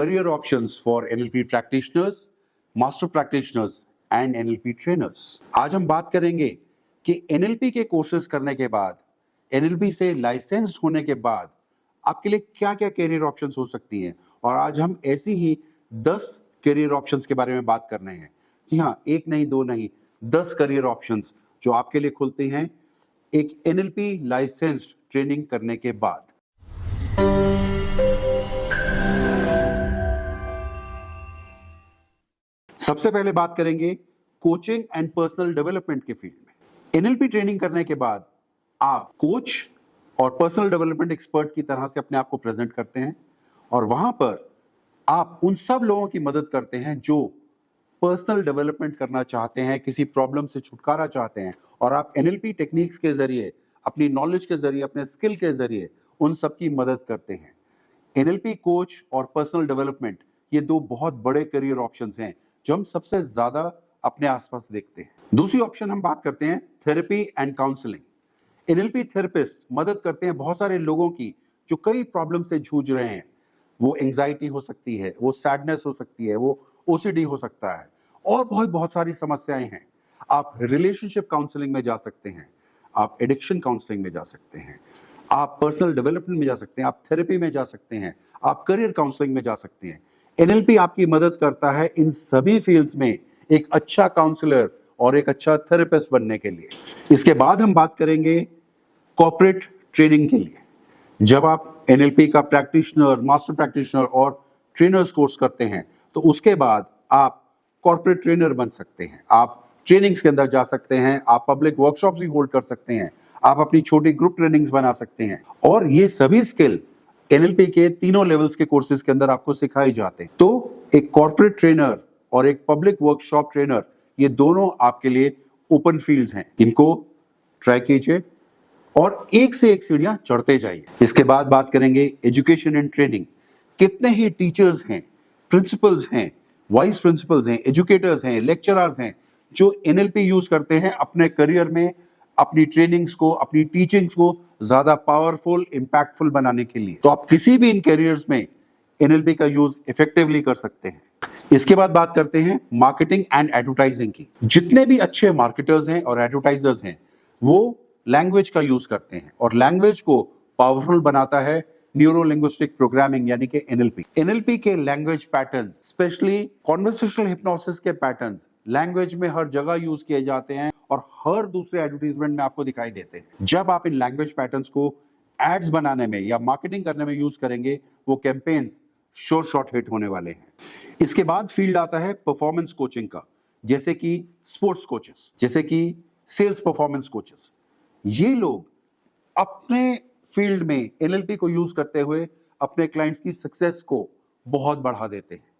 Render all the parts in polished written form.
career options for NLP practitioners, master practitioners and NLP trainers। आज हम बात करेंगे कि NLP के कोर्सेज करने के बाद, NLP से लाइसेंस्ड होने के बाद आपके लिए क्या-क्या करियर ऑप्शंस हो सकती हैं, और आज हम ऐसी ही 10 करियर ऑप्शंस के बारे में बात कर रहे हैं। जी हाँ, एक नहीं, दो नहीं, 10 करियर ऑप्शंस जो आपके लिए खुलते हैं एक NLP लाइसेंस्ड ट्रेनिंग करने के बाद। सबसे पहले बात करेंगे कोचिंग एंड पर्सनल डेवलपमेंट के फील्ड में। NLP ट्रेनिंग करने के बाद आप कोच और पर्सनल डेवलपमेंट एक्सपर्ट की तरह से अपने आप को प्रेजेंट करते हैं, और वहां पर आप उन सब लोगों की मदद करते हैं जो पर्सनल डेवलपमेंट करना चाहते हैं, किसी प्रॉब्लम से छुटकारा चाहते हैं, और आप NLP टेक्निक्स के जरिए, अपनी नॉलेज के जरिए, अपने स्किल के जरिए उन सब की मदद करते हैं। NLP कोच और पर्सनल डेवलपमेंट ये दो बहुत बड़े करियर ऑप्शंस हैं जो हम सबसे ज्यादा अपने आसपास देखते हैं। दूसरी ऑप्शन हम बात करते हैं therapy and counselling. NLP therapist मदद करते हैं बहुत सारे लोगों की जो कई प्रॉब्लम से जूझ रहे हैं। वो एंजाइटी हो सकती है, वो सैडनेस हो सकती है, वो OCD हो सकता है, और बहुत सारी समस्याएं हैं। आप रिलेशनशिप काउंसलिंग में जा सकते हैं, आप एडिक्शन काउंसलिंग में जा सकते हैं, आप पर्सनल डेवलपमेंट में जा सकते हैं, आप थेरेपी में जा सकते हैं, आप करियर काउंसलिंग में जा सकते हैं। NLP आपकी मदद करता है इन सभी फील्ड्स में एक अच्छा काउंसलर और एक अच्छा थेरेपिस्ट बनने के लिए। इसके बाद हम बात करेंगे कॉर्पोरेट ट्रेनिंग के लिए। जब आप NLP का प्रैक्टिशनर, मास्टर प्रैक्टिशनर और ट्रेनर्स कोर्स करते हैं तो उसके बाद आप कॉर्पोरेट ट्रेनर बन सकते हैं। आप ट्रेनिंग्स के अंदर जा सकते हैं, आप पब्लिक वर्कशॉप्स भी होल्ड कर सकते हैं, आप अपनी छोटी ग्रुप ट्रेनिंग्स बना सकते हैं, और ये सभी स्किल NLP के तीनों लेवल्स के कोर्सेज के अंदर आपको सिखाई जाते हैं। तो एक कॉर्पोरेट ट्रेनर और एक पब्लिक वर्कशॉप ट्रेनर, ये दोनों आपके लिए ओपन फील्ड्स हैं। इनको ट्राई कीजिए और एक से एक सीढ़ियां चढ़ते जाइए। इसके बाद बात करेंगे एजुकेशन एंड ट्रेनिंग। कितने ही टीचर्स हैं, प्रिंसिपल्स हैं, वाइस प्रिंसिपल्स हैं, एजुकेटर्स हैं, लेक्चरर्स हैं जो NLP यूज करते हैं अपने करियर में, अपनी ट्रेनिंग्स को, अपनी टीचिंग्स को ज्यादा पावरफुल, इंपैक्टफुल बनाने के लिए। तो आप किसी भी इन करियर्स में NLP का यूज इफेक्टिवली कर सकते हैं। इसके बाद बात करते हैं मार्केटिंग एंड एडवर्टाइजिंग की। जितने भी अच्छे मार्केटर्स हैं और एडवर्टाइजर्स हैं वो लैंग्वेज का यूज करते हैं, और लैंग्वेज को पावरफुल बनाता है न्यूरो लिंग्विस्टिक प्रोग्रामिंग यानी कि NLP के language patterns, specially conversational hypnosis के पैटर्न्स लैंग्वेज में हर जगह यूज किए जाते हैं और हर दूसरे एडवर्टाइजमेंट में आपको दिखाई देते हैं। जब आप इन लैंग्वेज पैटर्न्स को एड्स बनाने में या मार्केटिंग करने में यूज करेंगे, वो कैंपेन्स श्योर शॉट हिट होने वाले हैं। इसके बाद फील्ड आता है परफॉर्मेंस कोचिंग का, जैसे कि स्पोर्ट्स कोचेस, जैसे कि सेल्स परफॉर्मेंस कोचेस। ये लोग अपने फील्ड में NLP को यूज करते हुए अपने क्लाइंट्स की सक्सेस को बहुत बढ़ा देते हैं।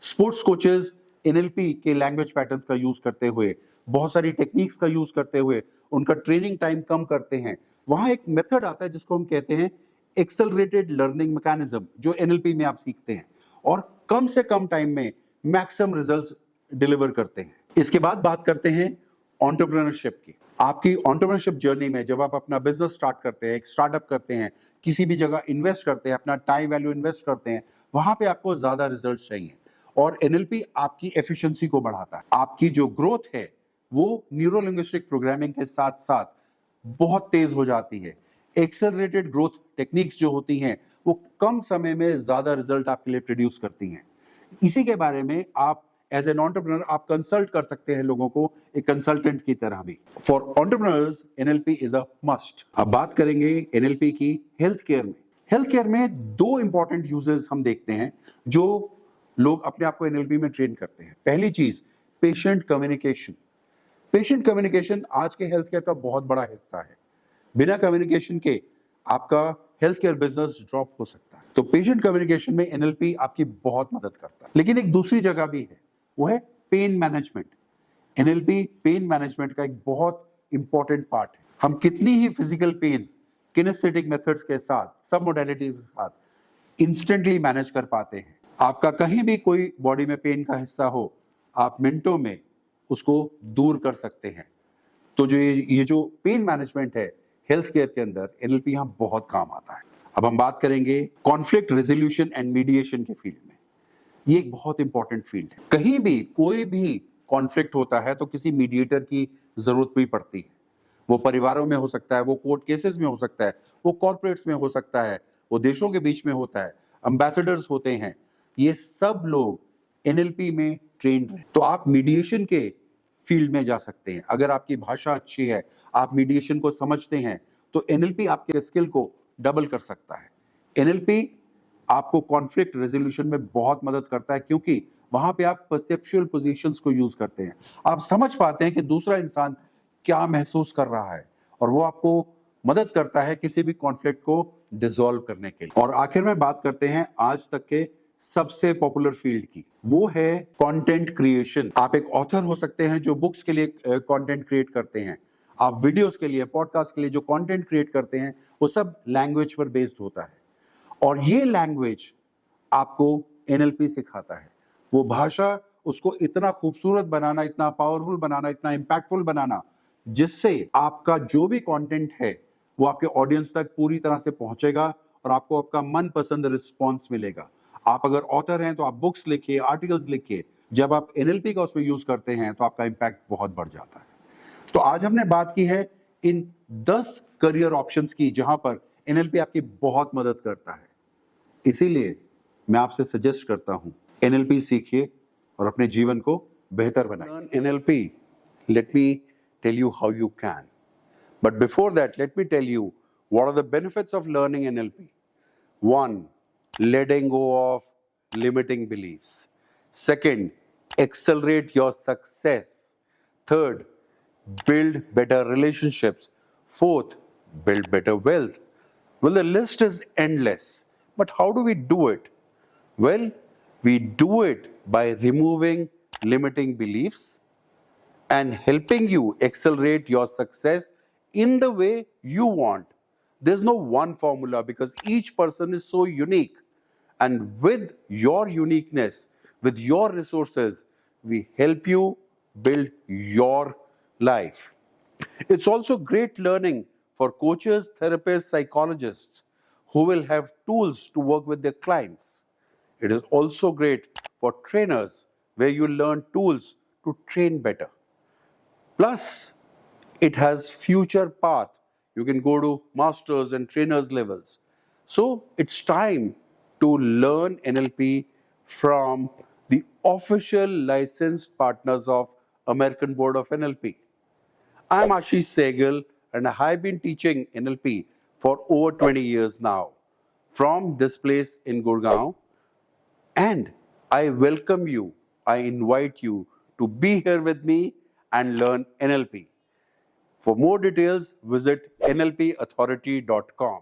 स्पोर्ट्स कोचेस NLP के लैंग्वेज पैटर्न्स का यूज करते हुए, बहुत सारी टेक्निक्स का यूज करते हुए उनका ट्रेनिंग टाइम कम करते हैं। वहां एक मेथड आता है जिसको हम कहते हैं एक्सेलरेटेड लर्निंग मैकेनिज्म, जो NLP में आप सीखते हैं, और कम से कम टाइम में मैक्सिमम रिजल्ट्स डिलीवर करते हैं। इसके बाद बात करते हैं एंटरप्रेन्योरशिप की। आपकी एंटरप्रेन्योरशिप जर्नी में जब आप अपना बिजनेस स्टार्ट करते हैं, एक स्टार्टअप करते हैं, किसी भी जगह इन्वेस्ट करते हैं, अपना टाइम वैल्यू इन्वेस्ट करते हैं, वहां पे आपको ज्यादा रिजल्ट्स चाहिए, और NLP आपकी एफिशिएंसी को बढ़ाता है। आपकी जो ग्रोथ है वो न्यूरो लिंग्विस्टिक प्रोग्रामिंग के साथ साथ बहुत तेज हो जाती है। एक्सेलरेटेड ग्रोथ टेक्निक्स जो होती हैं वो कम समय में ज्यादा रिजल्ट आपके लिए प्रोड्यूस करती हैं। इसी के बारे में आप एज एन एंटरप्रेन्योर आप कंसल्ट कर सकते हैं लोगों को, एक कंसल्टेंट की तरह भी। For entrepreneurs NLP is a must. अब बात करेंगे NLP की हेल्थ केयर में। हेल्थ केयर में दो इंपॉर्टेंट यूजेस हम देखते हैं जो लोग अपने आप को NLP में ट्रेन करते हैं। पहली चीज पेशेंट कम्युनिकेशन। पेशेंट कम्युनिकेशन आज के हेल्थ केयर का बहुत बड़ा हिस्सा है। बिना कम्युनिकेशन के आपका हेल्थ केयर बिजनेस ड्रॉप हो सकता है। तो पेशेंट कम्युनिकेशन में NLP आपकी बहुत मदद करता है। लेकिन एक दूसरी जगह भी है, वो है pain management. NLP pain management का एक बहुत इंपॉर्टेंट पार्ट है। हम कितनी ही फिजिकल पेन्स किनेस्थेटिक मेथड्स के साथ, सब मोडेलिटीज के साथ इंस्टेंटली मैनेज कर पाते हैं। आपका कहीं भी कोई बॉडी में पेन का हिस्सा हो, आप मिनटों में उसको दूर कर सकते हैं। तो जो ये जो पेन मैनेजमेंट है हेल्थ केयर के अंदर, NLP यहाँ बहुत काम आता है। अब हम बात करेंगे कॉन्फ्लिक्ट रेजोल्यूशन एंड मीडिएशन के फील्ड में। ये एक बहुत इंपॉर्टेंट फील्ड है। कहीं भी कोई भी कॉन्फ्लिक्ट होता है तो किसी मीडिएटर की जरूरत भी पड़ती है। वो परिवारों में हो सकता है, वो कोर्ट केसेस में हो सकता है, वो कॉर्पोरेट्स में हो सकता है, वो देशों के बीच में होता है, एम्बेसडर्स होते हैं। ये सब लोग एनएलपी में ट्रेंड हैं। तो आप मीडिएशन के फील्ड में जा सकते हैं। अगर आपकी भाषा अच्छी है, आप मीडिएशन को समझते हैं, तो एनएलपी आपके स्किल को डबल कर सकता है। एनएलपी आपको कॉन्फ्लिक्ट रेजोल्यूशन में बहुत मदद करता है, क्योंकि वहां पे आप परसेप्चुअल पोजीशंस को यूज करते हैं। आप समझ पाते हैं कि दूसरा इंसान क्या महसूस कर रहा है, और वो आपको मदद करता है किसी भी कॉन्फ्लिक्ट को डिसॉल्व करने के लिए। और आखिर में बात करते हैं आज तक के सबसे पॉपुलर फील्ड की, वो है कंटेंट क्रिएशन। आप एक ऑथर हो सकते हैं जो बुक्स के लिए कंटेंट क्रिएट करते हैं। आप वीडियोस के लिए, पॉडकास्ट के लिए जो कंटेंट क्रिएट करते हैं, वो सब लैंग्वेज पर बेस्ड होता है। और ये लैंग्वेज आपको एनएलपी सिखाता है। वो भाषा, उसको इतना खूबसूरत बनाना, इतना पावरफुल बनाना, इतना इंपैक्टफुल बनाना, जिससे आपका जो भी कंटेंट है वो आपके ऑडियंस तक पूरी तरह से पहुंचेगा और आपको आपका मनपसंद रिस्पॉन्स मिलेगा। आप अगर ऑथर हैं तो आप बुक्स लिखिए, आर्टिकल्स लिखिए। जब आप एनएलपी का उसमें यूज करते हैं तो आपका इंपैक्ट बहुत बढ़ जाता है। तो आज हमने बात की है इन 10 करियर ऑप्शंस की, जहां पर एनएलपी आपकी बहुत मदद करता है। इसीलिए मैं आपसे सजेस्ट करता हूं, एनएलपी सीखिए और अपने जीवन को बेहतर बनाइए। NLP, let me tell you how you can, but before that let me tell you what are the benefits of learning NLP. 1, letting go of limiting beliefs. Second, accelerate your success. Third, build better relationships. Fourth, build better wealth. Well, the list is endless. But how do we do it? Well, we do it by removing limiting beliefs and helping you accelerate your success in the way you want. There's no one formula because each person is so unique. And with your uniqueness, with your resources, we help you build your life. It's also great learning for coaches, therapists, psychologists who will have tools to work with their clients. It is also great for trainers where you learn tools to train better. Plus, it has future path. You can go to masters and trainers levels. So it's time to learn NLP from the official licensed partners of American Board of NLP. I'm Ashish Sehgal and I have been teaching NLP for over 20 years now from this place in Gurgaon. And I welcome you, I invite you to be here with me and learn NLP. For more details, visit nlpauthority.com.